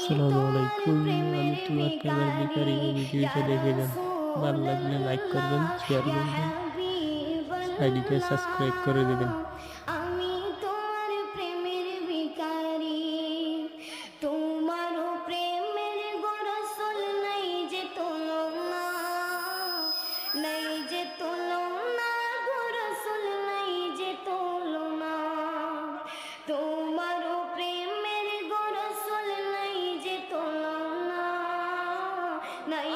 আসসালামু আলাইকুম। আমি তোমার প্রেমের ভিখারি। ভিডিওটা দেখে যান। ভালো লাগলে লাইক করবেন, শেয়ার করবেন, আইডিটা সাবস্ক্রাইব করে দেবেন। আমি তোমার প্রেমের ভিখারি, তোমারও প্রেমের গোরসল নাই যে তুলনা, নাই যে তুলনা, গোরসল নাই যে তুলনা, তোমারও প্রেমের গোরসল নাই যে তুলনা, নাই